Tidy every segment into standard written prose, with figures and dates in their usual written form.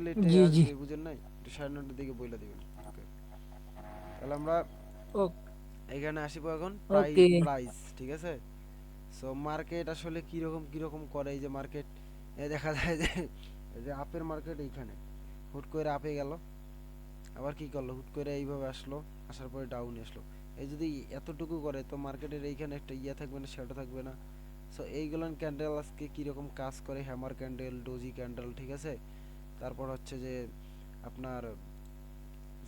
লেটে জি জি। আসবে, বুঝেন নাই? একটু 9:30টার দিকে বইলা দিবেন। ওকে, তাহলে আমরা এখানে আসিব এখন ওকে। প্রাইস, ঠিক আছে? সো মার্কেট আসলে কিরকম কিরকম করে, এই যে মার্কেট দেখা যায় যে এই যে আপের মার্কেট এইখানে হুট করে আপে গেল, আবার কি করলো, হুট করে এইভাবে আসলো, আসার পরে ডাউনে আসলো। এই যদি এতটুকু করে তো মার্কেটের এইখানে একটা ইয়া থাকবে না, শ্যাডো থাকবে না? সো এইগুলান ক্যান্ডেল আজকে কীরকম কাজ করে, হ্যামার ক্যান্ডেল, ডোজি ক্যান্ডেল, ঠিক আছে? তারপর হচ্ছে যে আপনার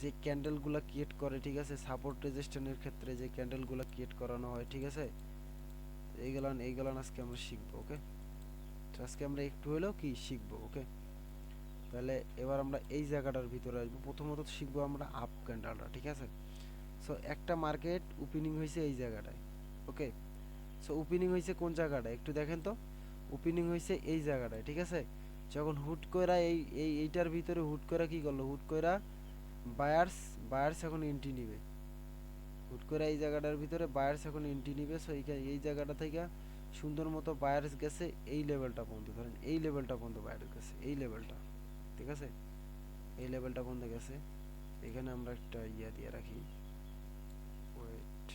যে ক্যান্ডেলগুলো ক্রিয়েট করে, ঠিক আছে, সাপোর্ট রেজিস্ট্যান্সের ক্ষেত্রে যে ক্যান্ডেলগুলো ক্রিয়েট করানো হয়, ঠিক আছে, এইগুলান আজকে আমরা শিখবো। ওকে, তো আজকে আমরা একটু হলেও কি শিখবো। ওকে, তাহলে এবার আমরা এই জায়গাটার ভিতরে আসবো। প্রথমত শিখবো আমরা আপ ক্যান্ডেলটা, ঠিক আছে? সো একটা মার্কেট ওপেনিং হয়েছে এই জায়গাটায়। ওকে, সো ওপেনিং হয়েছে কোন জায়গাটায় একটু দেখেন তো। ওপেনিং হয়েছে এই জায়গাটায়, ঠিক আছে? যখন হুট কইরা এইটার ভিতরে হুট কইরা কি করলো, হুট কইরা বায়ার্স বায়ার্স এখন এন্ট্রি নিবে। হুট করে এই জায়গাটার ভিতরে বায়ার্স এখন এন্ট্রি নিবে। সো এই জায়গাটা থেকে সুন্দর মতো বায়ার্স গেছে এই লেভেলটা পর্যন্ত, ধরেন এই লেভেলটা পর্যন্ত বায়ার্স গেছে, এই লেভেলটা, ঠিক আছে? এই লেভেলটা পর্যন্ত গেছে। এখানে আমরা একটা ইয়া দিয়ে রাখি, ওয়েট।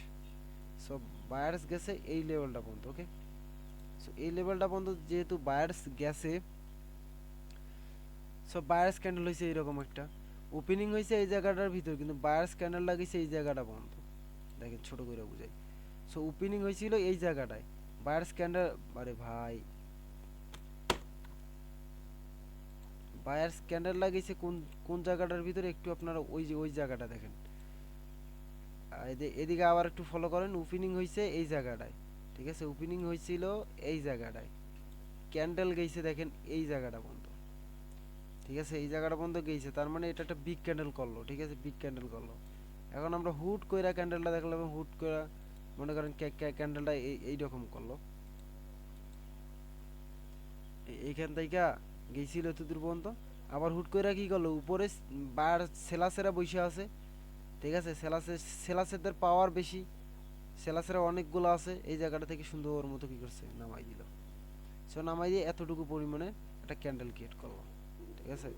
সো বায়ার্স গেছে এই লেভেলটা পর্যন্ত। ওকে, সো এই লেভেলটা পর্যন্ত যেহেতু বায়ার্স গেছে, সো বায়ার্স ক্যান্ডেল হয়েছে এইরকম একটা। ওপেনিং হয়েছে এই জায়গাটার ভিতর, কিন্তু বায়ার্স ক্যান্ডেল লাগিয়েছে এই জায়গাটা পর্যন্ত। দেখেন ছোট করে বুঝাই। সো ওপেনিং হয়েছিল এই জায়গাটায়, বায়ার্স ক্যান্ডেল, আরে ভাই, বায়ার্স ক্যান্ডেল লাগিয়েছে কোন কোন জায়গাটার ভিতরে, একটু আপনারা ওই যে ওই জায়গাটা দেখেন। এদিকে আবার একটু ফলো করেন। ওপেনিং হয়েছে এই জায়গাটায়, ঠিক আছে? ওপেনিং হয়েছিল এই জায়গাটায়, ক্যান্ডেল গেছে দেখেন এই জায়গাটা বন্ধ, ঠিক আছে? এই জায়গাটা বন্ধ গেছে, তার মানে এটা একটা বিগ ক্যান্ডেল করলো, ঠিক আছে? বিগ ক্যান্ডেল করলো। এখন আমরা হুট কইরা ক্যান্ডেলটা দেখলাম, হুট কইরা মনে করেন ক্যান্ডেলটা এইরকম করলো, এইখান থেকে গেছিল এতদূর পর্যন্ত। আবার হুট কইরা কি করলো, উপরে বার সেলাসেরা বসে আছে, ঠিক আছে? সেলাসেরদের পাওয়ার বেশি, সেলাসেরা অনেকগুলো আছে, এই জায়গাটা থেকে সুন্দর মতো কি করছে, নামাই দিল। সো নামাই দিয়ে এতটুকু পরিমাণে একটা ক্যান্ডেল ক্রিয়েট করলো, ঠিক আছে?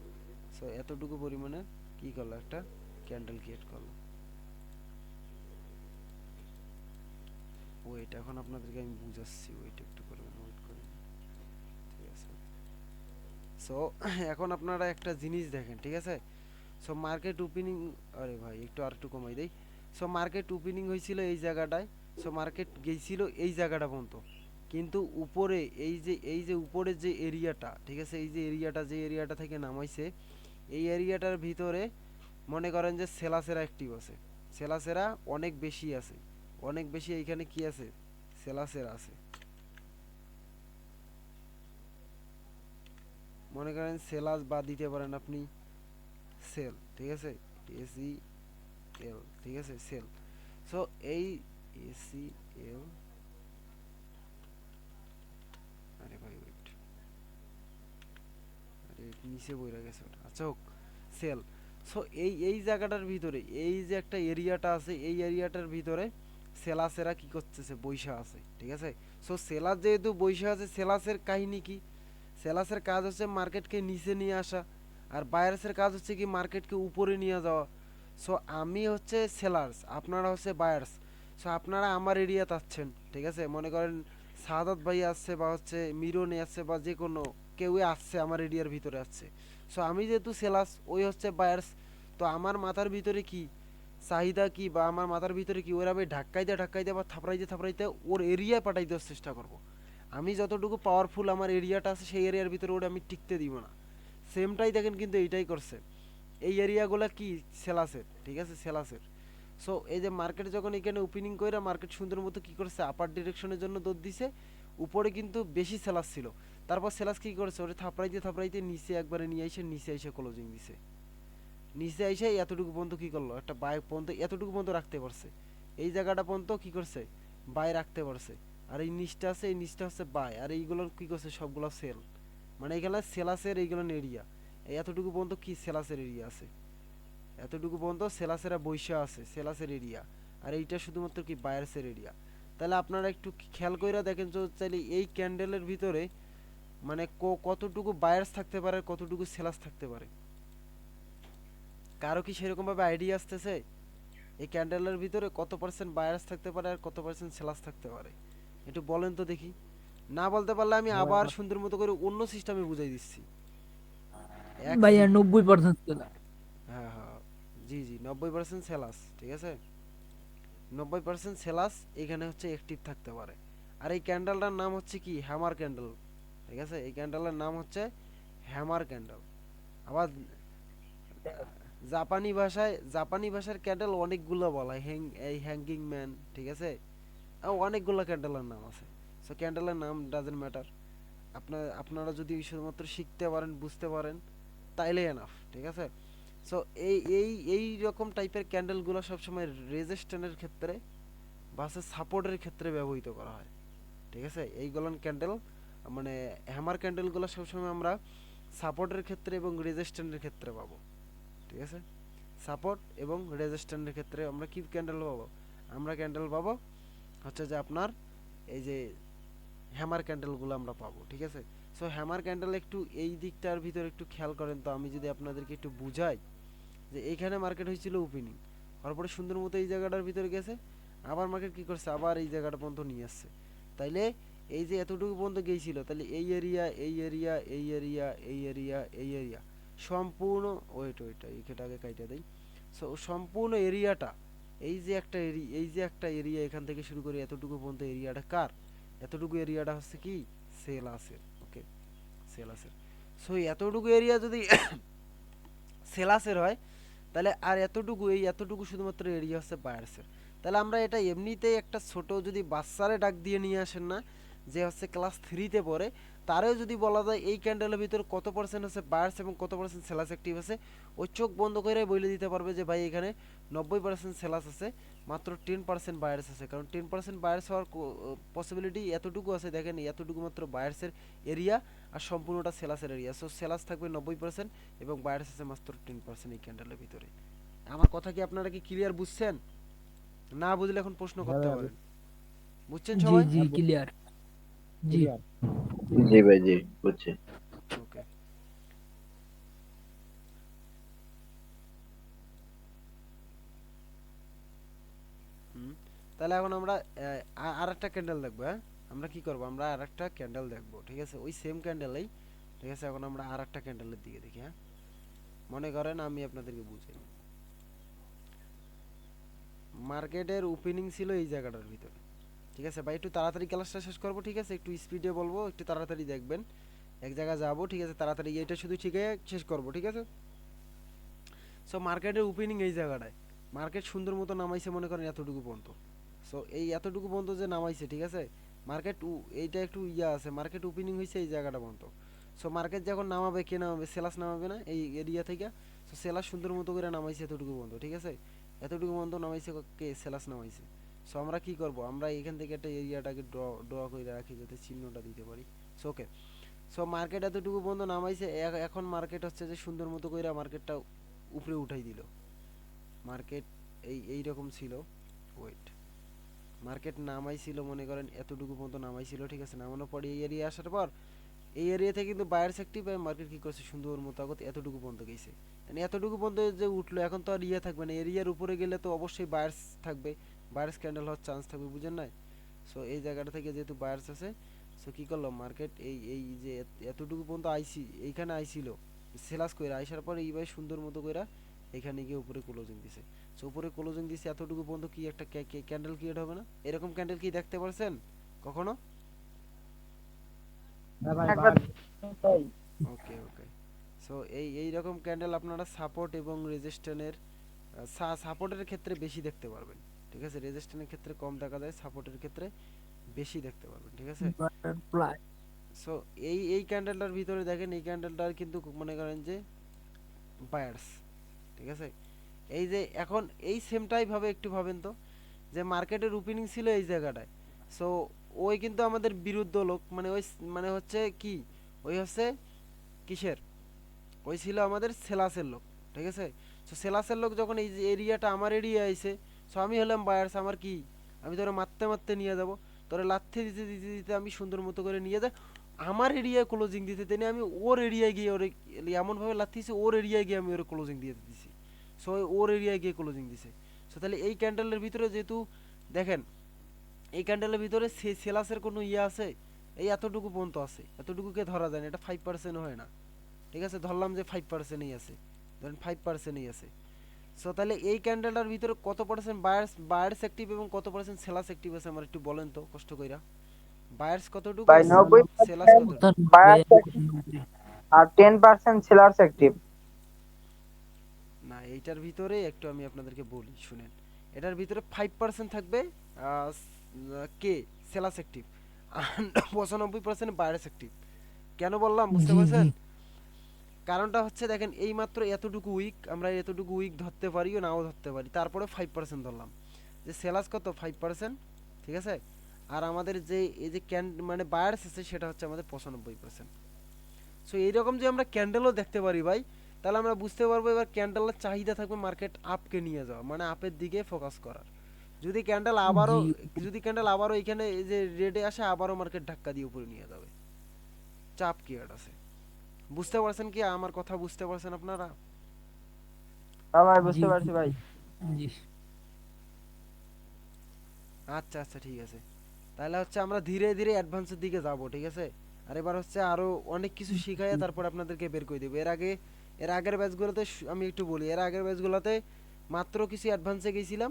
সো এতটুকু পরিমাণে কি করলো, একটা ক্যান্ডেল ক্রিয়েট করলো। ওয়েট, এখন আপনাদেরকে আমি বুঝাচ্ছি, ওয়েট একটু করবেন, ওয়েট করেন, ঠিক আছে? সো এখন আপনারা একটা জিনিস দেখেন, ঠিক আছে? সো মার্কেট ওপেনিং, আরে ভাই একটু আর একটু কমাই দেই। সো মার্কেট ওপেনিং হয়েছিল এই জায়গাটায়, সো মার্কেট গেছিল এই জায়গাটা পর্যন্ত, কিন্তু উপরে এই যে উপরের যে এরিয়াটা, ঠিক আছে, এই যে এরিয়াটা, যে এরিয়াটা থেকে নামাইছে, এই এরিয়াটার ভিতরে মনে করেন যে সেলাসেরা অ্যাক্টিভ আছে, সেলাসেরা অনেক বেশি আছে, অনেক বেশি। এইখানে কি আছে, সেলাসেরা আছে, মনে করেন সেলাস বা দিতে পারেন আপনি সেল, ঠিক আছে? এসি এল, ঠিক আছে, সেল। সো এই এসি এল, আরে ভাই ওয়েট, আরে নিচে বইরা গেছে ওটা, আচ্ছা হোক, সেল। সো এই জায়গাটার ভিতরে এই যে একটা এরিয়াটা আছে, এই এরিয়াটার ভিতরে সেলাসেরা কি করতেছে, বৈশা আছে, ঠিক আছে? সো সেলাস যেহেতু বৈশা আছে, সেলাসের কাহিনী কি, সেলাসের কাজ হচ্ছে মার্কেটকে নিচে নিয়ে আসা, আর বায়ার্সের কাজ হচ্ছে কি মার্কেটকে উপরে নিয়ে যাওয়া। সো আমি হচ্ছে সেলার্স, আপনারা হচ্ছে বায়ার্স। সো আপনারা আমার এরিয়াতে আসছেন, ঠিক আছে? মনে করেন সাদাত ভাই আসছে, বা হচ্ছে মিরনে আসছে, বা যে কোনো কেউই আসছে আমার এরিয়ার ভিতরে আসছে। সো আমি যেহেতু সেলাস, ওই হচ্ছে বায়ার্স। তো আমার মাথার ভিতরে কি চাহিদা কি, বা আমার মাথার ভিতরে কি, ওরা আমি ঢাক্কাইতে ঢাক্কাইতে বা থাপড়াইতে থাপড়াইতে ওর এরিয়ায় পাঠাই দেওয়ার চেষ্টা করব। আমি যতটুকু পাওয়ারফুল আমার এরিয়াটা আছে, সেই এরিয়ার ভিতরে ওটা আমি টিকতে দিব না। সেমটাই দেখেন কিন্তু এইটাই করছে, এই এরিয়াগুলো কি সেলাসের, ঠিক আছে, সেলাসের। সো এই যে মার্কেট যখন এখানে ওপেনিং করে, মার্কেট সুন্দর মতো কি করছে, আপার ডিরেকশনের জন্য দৌড় দিছে। উপরে কিন্তু বেশি সেলাস ছিল, তারপর সেলাস কি করেছে, ওটা থাপড়াইতে থাপড়াইতে নিচে একবারে নিয়ে এসে, নিচে এসে ক্লোজিং দিছে। নিচে এসে এতটুকু পর্যন্ত কি করলো, একটা বাই পর্যন্ত এতটুকু পর্যন্ত রাখতে পারছে, এই জায়গাটা পর্যন্ত কি করছে, বাই রাখতে পারছে। আর এই নিচটা আছে, এই নিচটা হচ্ছে বাই, আর এইগুলো কি করছে, সবগুলো সেল। মানে এখানে সেলাসের এইগুলো এরিয়া, এই এতটুকু পর্যন্ত কি সেলাসের এরিয়া আছে, এতটুকু পর্যন্ত সেলাসেরা বৈশা আছে, সেলাসের এরিয়া। আর এইটা শুধুমাত্র কি বায়ার্সের এরিয়া। তাহলে আপনারা একটু খেয়াল করে দেখেন, তো চাইলে এই ক্যান্ডেলের ভিতরে মানে কতটুকু বায়ার্স থাকতে পারে, কতটুকু সেলাস থাকতে পারে? কারো কি সেরকম ভাবে আইডিয়া আসতেছে এই ক্যান্ডেলের ভিতরে কত পার্সেন্ট বায়ার্স থাকতে পারে আর কত পার্সেন্ট সেলাস থাকতে পারে? একটু বলেন তো দেখি। না বলতে পারলে আমি আবার সুন্দর মতো করে অন্য সিস্টেমে বুঝাই দিচ্ছি। এক ভাইয়া 90% ছিল। হ্যাঁ হ্যাঁ, জি জি, 90% সেলাস, ঠিক আছে? 90% সেলাস এখানে হচ্ছে অ্যাক্টিভ থাকতে পারে। আর এই ক্যান্ডেলটার নাম হচ্ছে কি, হ্যামার ক্যান্ডেল, ঠিক আছে? এই ক্যান্ডেলের নাম হচ্ছে হ্যামার ক্যান্ডেল। আবার জাপানি ভাষার ক্যান্ডেল অনেকগুলো বলা হয়, এই হ্যাঙ্গিং ম্যান, ঠিক আছে? অনেকগুলো ক্যান্ডেলের নাম আছে। সো ক্যান্ডেলের নাম ডাজেন্ট ম্যাটার। আপনারা যদি শুধুমাত্র শিখতে পারেন, বুঝতে পারেন, তাইলে এনাফ, ঠিক আছে? সো এই রকম টাইপের ক্যান্ডেলগুলো সবসময় রেজিস্ট্যান্সের ক্ষেত্রে বা সাপোর্টের ক্ষেত্রে ব্যবহৃত করা হয়, ঠিক আছে? এইগুলো ক্যান্ডেল মানে হ্যামার ক্যান্ডেলগুলো সবসময় আমরা সাপোর্টের ক্ষেত্রে এবং রেজিস্ট্যান্সের ক্ষেত্রে পাবো, ঠিক আছে? সাপোর্ট এবং রেজিস্ট্যান্সের ক্ষেত্রে আমরা কি ক্যান্ডেল পাবো? আমরা ক্যান্ডেল পাবো হচ্ছে যে আপনার এই যে হ্যামার ক্যান্ডেলগুলো আমরা পাবো, ঠিক আছে? সো হ্যামার ক্যান্ডেল একটু এই দিকটার ভিতরে একটু খেয়াল করেন তো, আমি যদি আপনাদেরকে একটু বুঝাই যে এইখানে মার্কেট হয়েছিল ওপেনিং, তারপরে সুন্দর মতো এই জায়গাটার ভিতরে গেছে, আবার মার্কেট কি করছে, আবার এই জায়গাটা পর্যন্ত নিয়ে আসছে। তাইলে এই যে এতটুকু পর্যন্ত গিয়েছিল, তাহলে এই এরিয়া, এই এরিয়া, এই এরিয়া, এই এরিয়া, এই এরিয়া সম্পূর্ণ, ওইটা আগে কাইটা দেই। সো সম্পূর্ণ এরিয়াটা, এই যে একটা এরিয়া এখান থেকে শুরু করে এতটুকু পর্যন্ত এরিয়াটা কার? এতটুকু এরিয়াটা হচ্ছে কি, সেলাসের। ওকে, সেলাসের। সো এতটুকু এরিয়া যদি সেলাসের হয়, তাহলে আর এতটুকু শুধুমাত্র এরিয়া হচ্ছে বায়ার্সের। তাহলে আমরা এটা এমনিতেই একটা ছোট যদি বাচ্চারে ডাক দিয়ে নিয়ে আসেন না, যে হচ্ছে ক্লাস 3-তে পড়ে, তারেও যদি বলা যায় এই ক্যান্ডেলের ভিতর কত পার্সেন্ট হচ্ছে বায়ার্স এবং কত পার্সেন্ট সেলাস অ্যাক্টিভ আছে, ওই চোখ বন্ধ করে বলে দিতে পারবে যে ভাই এখানে 90% সেলাস আছে, মাত্র 10% বায়ার্স আছে। কারণ 10% বায়ার্স হওয়ার পসিবিলিটি এতটুকু আছে, দেখেন এতটুকু মাত্র বায়ার্সের এরিয়া, আর সম্পূর্ণটা সেলাসের এরিয়া। সো সেলাস থাকবে 90% এবং বায়ার্স আছে মাত্র 10% এই ক্যান্ডেলের ভিতরে। আমার কথা কি আপনারা কি ক্লিয়ার বুঝছেন? না বুঝলে এখন প্রশ্ন হ্যাঁ করতে ভাই, পারেন। বুঝছেন জি সবাই? জি ক্লিয়ার। জি ক্লিয়ার। জি ভাই, জি বুঝছি। ওকে। হুম, তাহলে এখন আমরা আর একটা ক্যান্ডেল দেখবো। হ্যাঁ, আমরা কি করব, আমরা আর একটা ক্যান্ডেল দেখবো, ঠিক আছে? ওই সেম ক্যান্ডেলেই, ঠিক আছে? এখন আমরা আর একটা ক্যান্ডেলের দিকে দেখি। হ্যাঁ, মনে করেন আমি আপনাদেরকে বুঝাই, মার্কেটের ওপেনিং ছিল এই জায়গাটার ভিতরে, ঠিক আছে? ভাই একটু তাড়াতাড়ি ক্লাসটা শেষ করবো, ঠিক আছে? একটু স্পিডে বলবো, একটু তাড়াতাড়ি দেখবেন। এক জায়গায় যাবো, ঠিক আছে? তাড়াতাড়ি এইটা শুধু শিখে শেষ করবো, ঠিক আছে? সো মার্কেটের ওপেনিং এই জায়গাটায়, মার্কেট সুন্দর মতো নামাইছে মনে করেন এতটুকু পর্যন্ত। সো এই এতটুকু পর্যন্ত যে নামাইছে, ঠিক আছে? মার্কেট এইটা একটু ইয়া আছে, মার্কেট ওপেনিং হয়েছে এই জায়গাটা পর্যন্ত। সো মার্কেট যখন নামাবে, কে নামাবে? সেলাস নামাবে না এই এরিয়া থেকে? সো সেলাস সুন্দর মতো করে নামাইছে এতটুকু পর্যন্ত, ঠিক আছে? এতটুকু পর্যন্ত নামাইছে কে? সেলাস নামাইছে। সো আমরা কি করব, আমরা এখান থেকে একটা এরিয়াটাকে ড্র করে রাখি যাতে চিহ্নটা দিতে পারি। সো ওকে, সো মার্কেট এতটুকু পর্যন্ত নামাইছে, এখন মার্কেট হচ্ছে যে সুন্দর মতো করে মার্কেটটা উপরে উঠাই দিল। মার্কেট এই রকম ছিল, ওয়েট, মার্কেট নামাইছিল মনে করেন এতটুকু পর্যন্ত নামাইছিল, ঠিক আছে? নামানোর পর এই এরিয়া আসার পর এই এরিয়া থেকে কিন্তু বায়ার্স অ্যাক্টিভ হয়, মার্কেট কি করছে, সুন্দর মতো আগত এতটুকু পর্যন্ত গেছে। মানে এতটুকু পর্যন্ত যে উঠলো, এখন তো আর ইয়ে থাকবে না, এরিয়ার উপরে গেলে তো অবশ্যই বায়ার্স থাকবে, বায়ার্স ক্যান্ডেল হওয়ার চান্স থাকবে, বুঝেন নাই? সো এই জায়গাটা থেকে যেহেতু বায়ার্স আছে, সো কি করলো মার্কেট, এই যে এতটুকু পর্যন্ত আইসি, এইখানে আইছিল সেলাস কইরা, আইসার পর এইভাবে সুন্দর মতো কইরা এখানে গিয়ে উপরে ক্লোজিং দিছে। সো উপরে ক্লোজিং দিছে এতটুকু পর্যন্ত, কি একটা ক্যান্ডেল ক্রিয়েট হবে না? এরকম ক্যান্ডেল কি দেখতে পারছেন কখনো? হ্যাঁ ভাই, একবার তাই। ওকে ওকে। সো এই রকম ক্যান্ডেল আপনারা সাপোর্ট এবং রেজিস্ট্যান্সের সাপোর্টের ক্ষেত্রে বেশি দেখতে পারবেন, ঠিক আছে? রেজিস্ট্যান্সের ক্ষেত্রে কম দেখা যায়, সাপোর্টের ক্ষেত্রে বেশি দেখতে পারবেন, ঠিক আছে? বাটারফ্লাই। সো এই ক্যান্ডেলটার ভিতরে দেখেন, এই ক্যান্ডেলটার কিন্তু মনে করেন যে বায়ার্স, ঠিক আছে? এই যে এখন এই সেমটাই ভাবে একটু ভাবেন তো, যে মার্কেটের ওপেনিং ছিল এই জায়গাটায়। সো ওই কিন্তু আমাদের বিরুদ্ধ লোক, মানে ওই মানে হচ্ছে কি, ওই হচ্ছে কিসের, ওই ছিল আমাদের সেলাসের লোক, ঠিক আছে? সো সেলাসের লোক যখন এই যে এরিয়াটা আমার এরিয়া আইছে, সো আমি হলাম বায়ার্স, আমার কি, আমি তোরা মারতে মারতে নিয়ে যাব, তোরা লাথি দিতে দিতে দিতে আমি সুন্দর মতো করে নিয়ে যাই, আমার এরিয়ায় ক্লোজিং দিতে দেয়নি, আমি ওর এরিয়ায় গিয়ে ওরে এমন ভাবে লাথিয়েছি, ওর এরিয়ায় গিয়ে আমি ওরে ক্লোজিং দিয়ে দিছি। সো ওর এরিয়ায় গিয়ে ক্লোজিং দিছে। সো তাহলে এই ক্যান্ডেলের ভিতরে যেহেতু দেখেন এই ক্যান্ডেলের ভিতরে সেলাসের কোনো ইয়ে আছে, এই এতটুকু পর্যন্ত আছে, এতটুকুকে ধরা যায় না, এটা 5% হয় না। ঠিক আছে, ধরলাম যে 5%ই আছে, ধরেন 5%ই আছে। সো তাহলে এই ক্যান্ডেলটার ভিতরে কত পার্সেন্ট বায়ার্স অ্যাক্টিভ এবং কত পার্সেন্ট সেলাস অ্যাক্টিভ আছে আমার একটু বলেন তো কষ্ট কইরা। বায়ার্স কতটুকু ভাই আর 90% সেলাস কতটুকু? বায়ার্স আর 10% সেলার্স অ্যাক্টিভ। না, এইটার ভিতরে একটু আমি আপনাদেরকে বলি শুনেন। এটার ভিতরে 5% থাকবে কে সেলাস অ্যাক্টিভ, আর 95% বায়ার্স অ্যাক্টিভ। কেন বললাম বুঝতে জি জি পারছেন? কারণটা হচ্ছে দেখেন এই মাত্র এতটুকু উইক, আমরা এতটুকু উইক ধরতে পারিও নাও ধরতে পারি, তারপরে 5% ধরলাম যে সেলাস কত 5%। ঠিক আছে, আর আমাদের যে এই যে মানে বায়ার্স আছে সেটা হচ্ছে আমাদের 95%। সো এইরকম যে আমরা ক্যান্ডেলও দেখতে পারি ভাই, তাহলে আমরা বুঝতে পারবো এবার ক্যান্ডেলের চাহিদা থাকবে মার্কেট আপকে নিয়ে যাওয়া, মানে আপের দিকে ফোকাস করার। যদি ক্যান্ডেল আবারও জি এখানে এই যে রেডে আসে, আবারও মার্কেট ধাক্কা দিয়ে উপরে নিয়ে যাবে, চাপ কি আর আছে। বুঝতে পারছেন কি আমার কথা, বুঝতে পারছেন আপনারা? হ্যাঁ ভাই, জি বুঝতে পারছি ভাই। জি আচ্ছা আচ্ছা ঠিক আছে, তাহলে হচ্ছে আমরা ধীরে ধীরে অ্যাডভান্সের দিকে যাব। ঠিক আছে, আর এবার হচ্ছে আরো অনেক কিছু শিখাইয়া তারপর আপনাদেরকে বের করে দেবো। এর আগের ব্যাচগুলোতে আমি একটু বলি, এর আগের ব্যাচগুলোতে মাত্র কিছু অ্যাডভান্সে গেছিলাম,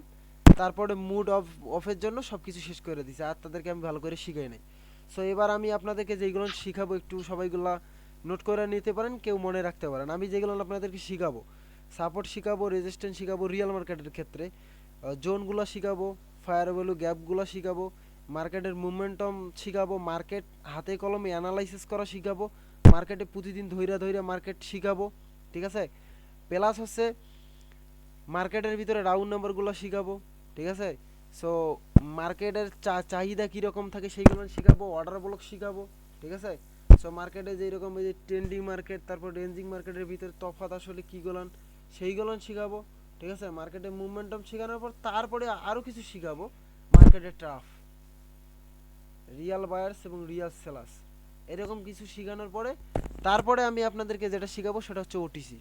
তারপরে মুড অফের জন্য সব কিছু শেষ করে দিছে, আর তাদেরকে আমি ভালো করে শিখাই নাই। সো এবার আমি আপনাদেরকে যেগুলো শিখাবো একটু সবাইগুলা নোট করে নিতে পারেন, কেউ মনে রাখতে পারেন। আমি যেগুলো আপনাদেরকে শিখাবো, সাপোর্ট শিখাবো, রেজিস্ট্যান্স শিখাবো রিয়েল মার্কেটের ক্ষেত্রে, জোনগুলো শিখাবো, ফায়ার ভ্যালু গ্যাপগুলো শিখাবো, মার্কেটের মুভমেন্টাম শিখাবো, মার্কেট হাতে কলমে অ্যানালাইসিস করা শিখাবো, মার্কেটে প্রতিদিন ধইরা ধইরা মার্কেট শিখাবো। ঠিক আছে, প্লাস হচ্ছে মার্কেটের ভিতরে রাউন্ড নাম্বারগুলো শিখাবো। ঠিক আছে, সো মার্কেটের চাহিদা কীরকম থাকে সেইগুলো শিখাবো, অর্ডার ব্লক শিখাবো। ঠিক আছে, সো মার্কেটে যেরকম এই যে ট্রেন্ডিং মার্কেট, তারপর রেঞ্জিং মার্কেটের ভিতরে তফাৎ আসলে কীগুলান সেইগুলান শিখাবো। ঠিক আছে, মার্কেটে মুভমেন্টাম শেখানোর পর তারপরে আরও কিছু শিখাবো, মার্কেটের ট্রাফ, রিয়াল বায়ার্স এবং রিয়াল সেলার্স, এরকম কিছু শেখানোর পরে তারপরে আমি আপনাদেরকে যেটা শিখাবো সেটা হচ্ছে ওটিসি।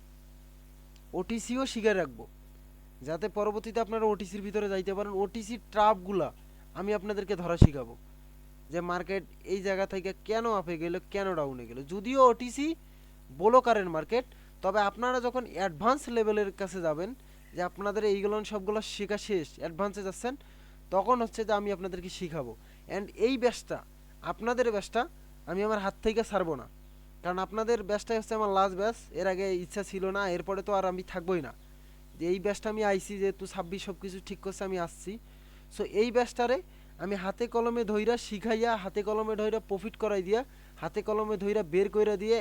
ওটিসিও শিখে রাখবো যাতে পরবর্তীতে আপনারা ওটিসির ভিতরে যাইতে পারেন। ওটিসির ট্রাপগুলা আমি আপনাদেরকে ধরা শিখাবো, যে মার্কেট এই জায়গা থেকে কেন আপে গেল, কেন ডাউনে গেল। যদিও ওটিসি ব্রোকারের মার্কেট, তবে আপনারা যখন অ্যাডভান্স লেভেলের কাছে যাবেন, যে আপনাদের এইগুলো সবগুলো শেখা শেষ, অ্যাডভান্সে যাচ্ছেন, তখন হচ্ছে যে আমি আপনাদেরকে শিখাবো। অ্যান্ড এই ব্যাচটা, আপনাদের ব্যাচটা আমি আমার হাত থেকে ছাড়বো না, কারণ আপনাদের ব্যাচটাই হচ্ছে আমার লাস্ট ব্যাচ। এর আগে ইচ্ছা ছিল না, এরপরে তো আর আমি থাকবোই না। যে এই ব্যাচটা আমি আইছি, যেহেতু 26 সব কিছু ঠিক করছে আমি আসছি। সো এই ব্যাচটারে আমি হাতে কলমে ধইরা শিখাইয়া, হাতে কলমে ধইরা প্রফিট করাই দিয়া, হাতে কলমে ধইরা বের কইরা দিয়ে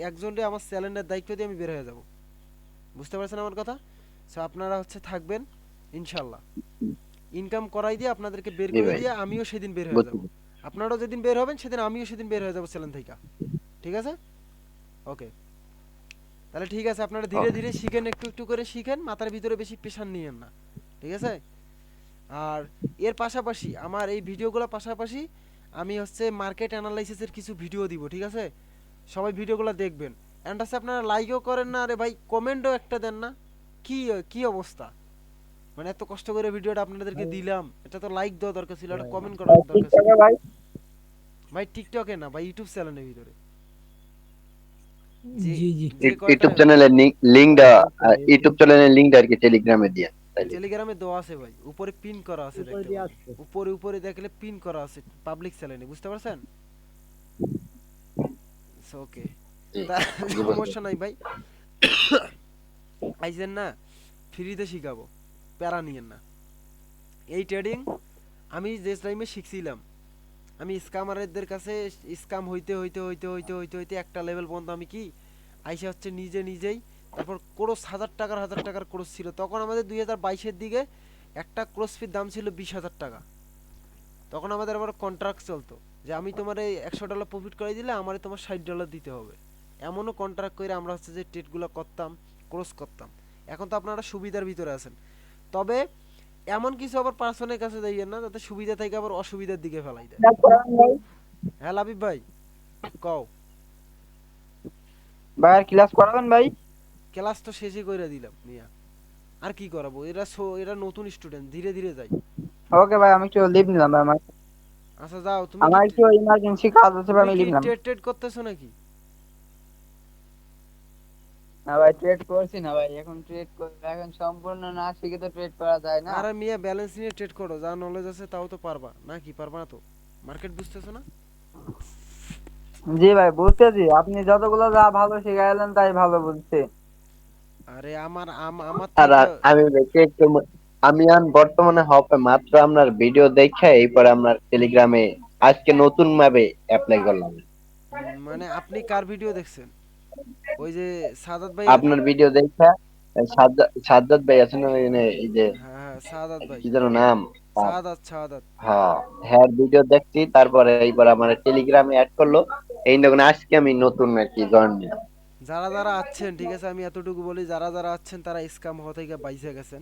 একজনরে আমার চ্যালেঞ্জের দায়িত্ব দিয়ে আমি বের হয়ে যাব। বুঝতে পারছেন আমার কথা? সো আপনারা হচ্ছে থাকবেন ইনশাল্লাহ, ইনকাম করাই দিয়ে আপনাদেরকে বের জি করে ভাই, দিয়ে আমিও সেদিন বের হয়ে যাব। বুঝছি। আপনারাও যেদিন বের হবেন সেদিন আমিও সেদিন বের হয়ে যাব চ্যালেঞ্জ থেকে। ঠিক আছে, ওকে। তাহলে ঠিক আছে, আপনারা ধীরে ধীরে শিখেন, একটু একটু করে শিখেন, মাথার ভিতরে বেশি প্রেশার নিয়েন না। ঠিক আছে, আর এর পাশাপাশি আমার এই ভিডিওগুলোর পাশাপাশি আমি হচ্ছে মার্কেট অ্যানালাইসিসের কিছু ভিডিও দিব। ঠিক আছে, সবাই ভিডিওগুলো দেখবেন। অ্যান্ড হচ্ছে আপনারা লাইকও করেন না, আরে ভাই কমেন্টও একটা দেন না। কি কি অবস্থা, মানে এত কষ্ট করে ভিডিওটা আপনাদেরকে দিলাম, এটা তো লাইক দেওয়া দরকার ছিল, এটা কমেন্ট করার দরকার ছিল। টিকটকে ভাই, ভাই টিকটকে না ভাই, ইউটিউব চ্যানেলের ভিতরে যে জি জি যে কয়টা ইউটিউব চ্যানেলের লিংকটা, ইউটিউব চ্যানেলের লিংকটা আর কি টেলিগ্রামে দিয়ে তাইলে। টেলিগ্রামে দেওয়া আছে ভাই, উপরে পিন করা আছে, দেখতে পাবেন উপরে উপরে দেখলে পিন করা আছে পাবলিক চ্যানেলে, বুঝতে পারছেন? ওকে, জি, তা জি বুঝতে সমস্যা নাই ভাই, আইছেন না, ফ্রিতে শিখাবো, প্যারা নিয়েন না। এই ট্রেডিং আমি যে টাইমে শিখছিলাম, আমি স্ক্যামারদের কাছে স্ক্যাম হইতে হইতে হইতে হইতে হইতে হইতে একটা লেভেল পর্যন্ত আমি কি আইসা হচ্ছে নিজেই, তারপর ক্রোস 1000 টাকার ক্রোস ছিল তখন আমাদের 2022-এর দিকে, একটা ক্রোস ফির দাম ছিল 20,000 টাকা। তখন আমাদের আবার কন্ট্রাক্ট চলতো, যে আমি তোমার এই $100 প্রফিট করে দিলে আমারে তোমার $60 দিতে হবে। এমনও কন্ট্রাক্ট করে আমরা হচ্ছে যে ট্রেডগুলো করতাম, ক্রস করতাম। এখন তো আপনারা সুবিধার ভিতরে আছেন, তবে এমন কিছু আবার পার্সনের কাছে যাইয়েন না যাতে সুবিধা থেকে আবার অসুবিধার দিকে ফেলাই দেয়। ভাই। হ্যাঁ লাবিব ভাই, কও। ভাই আর ক্লাস করাবেন ভাই? ক্লাস তো শেষই কইরা দিলাম মিয়া, আর কি করাবো, এরা নতুন স্টুডেন্ট, ধীরে ধীরে যাই। ওকে ভাই, আমি একটু লিভ নিলাম ভাই। আচ্ছা যাও, তুমি কি আমার একটু ইমার্জেন্সি কাজ আছে ভাই, তুমি আমি কি লিভ নিলাম। ট্রেড ট্রেড করতেছো নাকি? না ভাই, ট্রেড করছি না ভাই, এখন ট্রেড করব, এখন সম্পূর্ণ না শিখে তো ট্রেড করা যায় না। আরে মিয়া ব্যালেন্স নিয়ে ট্রেড করো, যা নলেজ আছে তাও তো পারবা নাকি, পারবা না তো? মার্কেট বুঝতেছো না? জি ভাই বুঝতেছি, আপনি যতগুলো যা ভালো শিখাইলেন তাই ভালো বুঝছি। আরে আমার আর থেকে আমি দেখি একটু আমি বর্তমানে হবে মাত্র আপনার ভিডিও দেখে এরপরে আপনার টেলিগ্রামে আজকে নতুন ভাবে অ্যাপ্লাই করলাম। মানে আপনি কার ভিডিও দেখছেন? ওই যে সাদাত ভাইয়ের? আপনার ভিডিও দেখে সাজ্জাদ ভাই আছেন না, এই যে হ্যাঁ হ্যাঁ, সাদাত ভাই। কি যেন নাম তার? সাদাত। হ্যাঁ, হ্যাঁ ভিডিও দেখছি, তারপরে এইবার আমার টেলিগ্রামে অ্যাড করলো। এই দেখুন আজকে আমি নতুন আর কি জয়েন দিলাম। যারা যারা আছেন, ঠিক আছে আমি এতটুকু বলি, যারা যারা আছেন তারা স্ক্যাম হওয়া থেকে বাইসে গেছেন।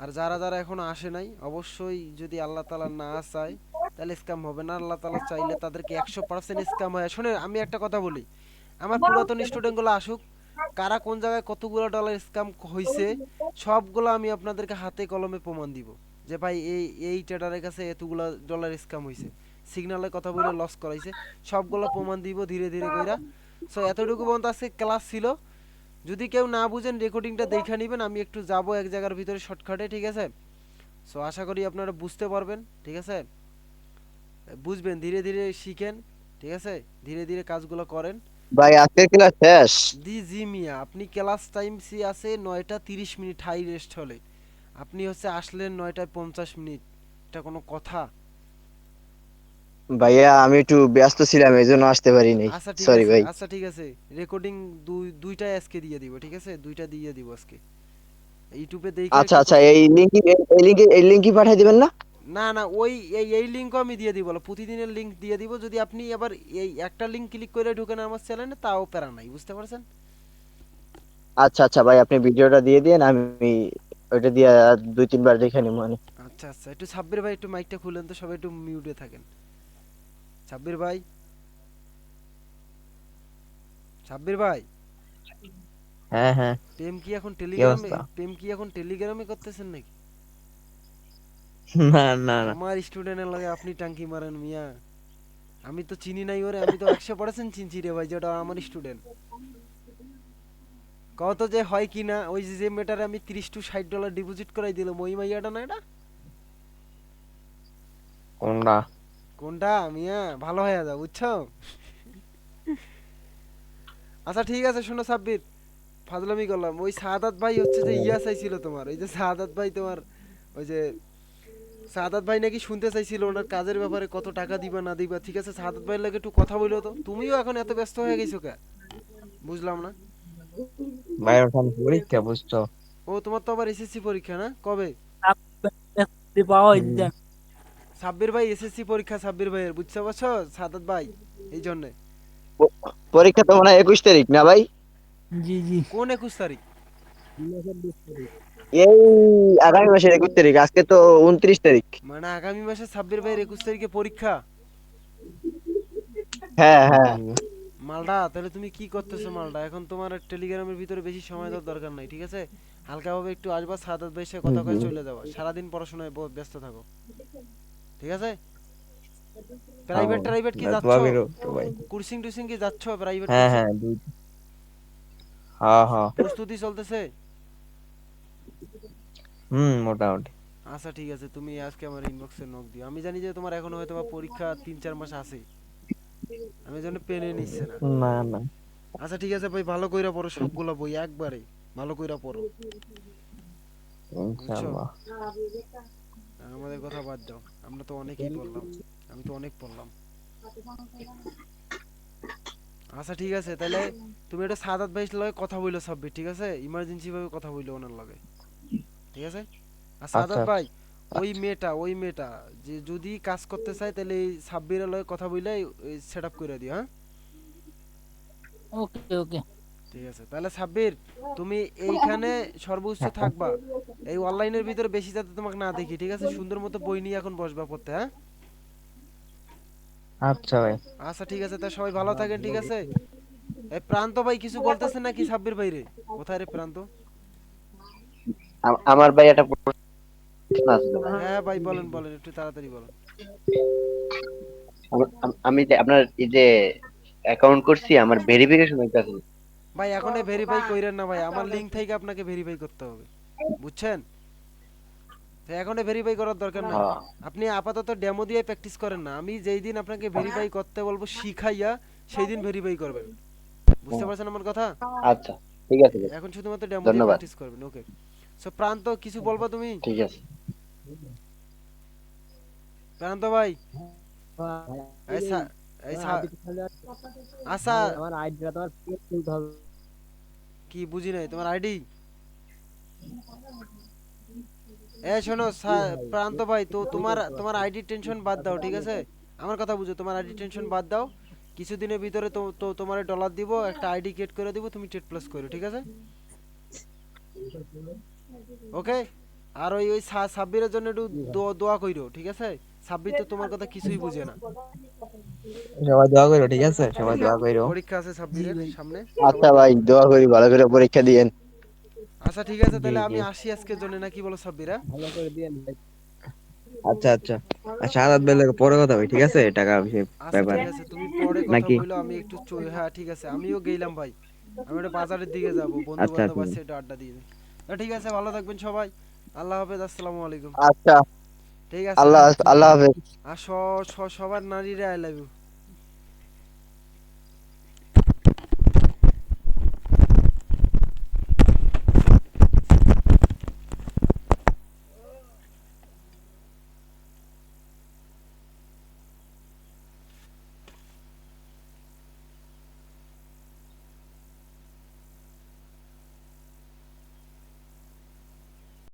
আর যারা যারা এখনো আসে নাই, অবশ্যই যদি আল্লাহ তাআলা না চায় তাহলে স্ক্যাম হবে না। আল্লাহ তাআলা চাইলে তাদেরকে 100% স্ক্যাম হয়। শুনে আমি একটা কথা বলি, আমার পুরাতন স্টুডেন্টগুলো আসুক, কারা কোন জায়গায় কতগুলো ডলার স্ক্যাম হইছে সবগুলো আমি আপনাদেরকে হাতে কলমে প্রমাণ দিব। যে ভাই এই ট্রেডারের কাছে এতগুলো ডলার স্ক্যাম হইছে, সিগনালের কথা বলে লস করাইছে, সবগুলো প্রমাণ দিব ধীরে ধীরে কইরা। সো এতটুকু পর্যন্ত আজকে ক্লাস ছিল। যদি কেউ না বুঝেন রেকর্ডিংটা দেখে নেবেন, আমি একটু যাব এক জায়গার ভিতরে শর্টকাটে, ঠিক আছে? সো আশা করি আপনারা বুঝতে পারবেন, ঠিক আছে? বুঝবেন, ধীরে ধীরে শিখেন, ঠিক আছে? ধীরে ধীরে কাজগুলো করেন। ভাই আজকের ক্লাস শেষ। জি মিয়া, আপনি ক্লাস টাইম সি আছে 9টা 30 মিনিট হাই রেস্ট হলে, আপনি হচ্ছে আসলেন 9টা 50 মিনিট, এটা কোনো কথা? ভাইয়া আমি একটু ব্যস্ত ছিলাম এই জন্য আসতে পারি নাই। আচ্ছা ঠিক সরি আছে, ভাই। আচ্ছা ঠিক আছে, রেকর্ডিং দুইটাই আজকে দিয়ে দিব, ঠিক আছে? দুইটা দিয়ে দিব আজকে, ইউটিউবে দেখে আচ্ছা একটু আচ্ছা, এই লিংকই পাঠিয়ে দিবেন না? না না, ওই এই লিঙ্কও আমি দিয়ে দিব, প্রতিদিনের লিঙ্ক দিয়ে দিব। যদি আপনি আবার এই একটা লিঙ্ক ক্লিক করে ঢুকেন আমার চ্যানেলে, তাও প্যারা নাই, বুঝতে পারছেন? আচ্ছা আচ্ছা ভাই, আপনি ভিডিওটা দিয়ে দিন, আমি ওইটা দিয়ে 2-3 বার দেখে নিব মানে। আচ্ছা আচ্ছা, একটু সাব্বির ভাই একটু মাইকটা খুলেন তো, সবাই একটু মিউটে থাকেন। সাব্বির ভাই, সাব্বির ভাই, হ্যাঁ হ্যাঁ। প্রেম কি এখন কি টেলিগ্রামে, অবস্থা? প্রেম কি এখন টেলিগ্রামে করতেছেন নাকি? না না না। আমার স্টুডেন্টের লাগে আপনি টাঙ্কি মারেন মিয়া, আমি তো চিনি নাই ওরে, আমি তো 100% চিনছি রে ভাই, যেটা আমার স্টুডেন্ট। কত যে হয় কি না, ওই যে মেটারে আমি 30 to 60 ডলার ডিপোজিট করাই দিলাম, ওই মাইয়াটা না এটা? কোনটা? কোনটা মিয়া, ভালো হয়ে যাও, বুঝছো? আচ্ছা ঠিক আছে, শোনো সাব্বির, ফাজলামি করলাম। ওই সাদাত ভাই হচ্ছে যে ইয়া চাইছিল তোমার, ওই যে সাদাত ভাই তোমার, ওই যে সাদাত ভাই নাকি শুনতে চাইছিল ওনার কাজের ব্যাপারে, কত টাকা দিবা না দিবা। ঠিক আছে, সাদাত ভাইয়ের লাগে একটু কথা বললো তো। তুমিও এখন এত ব্যস্ত হয়ে গেছো কে, বুঝলাম না। ভাই ওখানে পরীক্ষা বুঝছো? ও তোমার তো আবার এসএসসি পরীক্ষা না, কবে? পাওয়া হুম। যায়। সাব্বির ভাই এসএসসি পরীক্ষা, সাব্বির ভাইয়ের, বুঝতে পারছো সাদাত ভাই? এই জন্যে। প- পরীক্ষা তো মনে হয় 21 তারিখ না ভাই? জি জি। কোন 21 তারিখ? এই আগামী মাসের 21 তারিখ, আজকে তো 29 তারিখ। মানে আগামী মাসে সাব্বির ভাইয়ের 21 তারিখে পরীক্ষা? হ্যাঁ হ্যাঁ। মালডা, তাহলে তুমি কি করতেছো মালডা? এখন তোমার টেলিগ্রামের ভিতরে বেশি সময় দেওয়ার দরকার নাই, ঠিক আছে? হালকাভাবে একটু আসবা, সাদাত ভাইয়ের সাথে কথা কয়ে চলে যাবা, সারাদিন পড়াশোনায় ব্যস্ত থাকো, ঠিক আছে? প্রাইভেট প্রাইভেট কি যাচ্ছ? দোয়া করো তো ভাই। কোচিং টুচিং কি যাচ্ছ, প্রাইভেট হ্যাঁ কোচিং? হ্যাঁ হ্যাঁ হ্যাঁ। প্রস্তুতি চলতেছে? মোটামুটি। আচ্ছা ঠিক আছে, তুমি আজকে আমার ইনবক্সে নক দিও। আমি জানি যে তোমার এখনো হয়তো বা পরীক্ষা 3-4 মাস আছে, আমি জন্য পেনে নিচ্ছে না। না না। আচ্ছা ঠিক আছে ভাই, ভালো কইরা পড়ো, সবগুলো বই একবারে ভালো কইরা পড়ো, বুঝছো? ইনশাআল্লাহ। আর আমাদের কথা বাদ দাও, আমরা তো অনেকেই পড়লাম, আমি তো অনেক পড়লাম। আচ্ছা ঠিক আছে, তাহলে তুমি একটা সাদাত ভাইয়ের লগে কথা বইলো সাব্বির, ঠিক আছে? ইমার্জেন্সি ভাবে কথা বইলো ওনার লগে, ঠিক আছে? আর আচ্ছা সাদাত ভাই, ওই আচ্ছা। মেয়েটা যে যদি কাজ করতে চায়, তাহলে এই সাব্বিরের লগে কথা বইলে সেট আপ করে দিও, হ্যাঁ? ওকে ওকে। ঠিক আছে, তাহলে সাব্বির, তুমি এইখানে সর্বোচ্চ থাকবা, এই অনলাইনের ভিতরে বেশি যাতে তোমাকে না দেখি, ঠিক আছে? সুন্দর মতো বই নিয়ে এখন বসবা পড়তে, হ্যাঁ? আচ্ছা ভাই। আচ্ছা ঠিক আছে, তা সবাই ভালো থাকেন, ঠিক আছে। এই প্রান্ত ভাই কিছু বলতেছেন নাকি সাব্বির ভাই রে? কোথায় রে প্রান্ত? আমার ভাই একটা প্রশ্ন আছে ভাই। হ্যাঁ ভাই বলেন বলেন, একটু তাড়াতাড়ি বলেন। আমি যে আপনার এই যে অ্যাকাউন্ট করছি আমার ভেরিফিকেশন হইতাছে। ভাই এখন ভেরিফাই কইরেন না ভাই, আমার লিংক থেকে আপনাকে ভেরিফাই করতে হবে, বুঝছেন? তো এখন ভেরিফাই করার দরকার নাই। হ্যাঁ, আপনি আপাতত ডেমো দিয়ে প্র্যাকটিস করেন না, আমি যেই দিন আপনাকে ভেরিফাই করতে বলবো শিখাইয়া সেই দিন ভেরিফাই করবেন, বুঝতে পারছেন আমার কথা? আচ্ছা ঠিক আছে ভাই, এখন শুধুমাত্র ডেমো দিয়ে ধন্যবাদ। প্র্যাকটিস করবেন, ওকে। সো প্রান্ত কিছু বলবা তুমি? ঠিক আছে। প্রান্ত ভাই, এই সা- এই সা- আচ্ছা, আমার আইডিটা তোমার তুলতে হবে। কি বুঝি নাই তোমার আইডি? এ শোনো প্রান্ত ভাই, তো তোমার তোমার আইডি টেনশন বাদ দাও, ঠিক আছে? আমার কথা বুঝো, তোমার আইডি টেনশন বাদ দাও। কিছুদিনের ভিতরে তো তো তোমার ডলার দিব, একটা আইডি ক্রিয়েট করে দিব, তুমি ট্রেড প্লাস করো, ঠিক আছে? ওকে। আর ওই ওই সাব্বিরের জন্য একটু দোয়া কইরো, ঠিক আছে? সাব্বির তো তোমার কথা কিছুই বুঝে না। সবাই দোয়া করো, ঠিক আছে? সবাই দোয়া করো। পরীক্ষা আছে জি সাব্বিরের ভাই। সামনে, আচ্ছা সবাই দোয়া ভাই, করো। দোয়া করি ভালো করে পরীক্ষা দিয়েন। আচ্ছা ঠিক আছে, জি তাহলে জি। আমি আসি আজকের জন্য, নাকি বলো সাব্বিরা? ভালো করে দিয়ে ভাই। আচ্ছা আচ্ছা। আর শাহাদাত বেলে পরে কথা হবে, ঠিক আছে? টাকা বিষয় আচ্ছা ব্যাপার ঠিক আছে, তুমি পরে কথা নাকি? বলো, আমি একটু হ্যাঁ ঠিক আছে, আমিও গেলাম ভাই, আমি একটু বাজারের দিকে যাব, বন্ধু আচ্ছা বান্ধব আচ্ছা। আছে, একটু আড্ডা দিয়ে দিই। ঠিক আছে, ভালো থাকবেন সবাই। আল্লাহ হাফেজ, আসসালামু আলাইকুম। আচ্ছা, ঠিক আছে, আল্লাহ হ্যাঁ ঠিক। আল্লাহ হাফেজ। আর সবার নারীরা আই লাভ ইউ।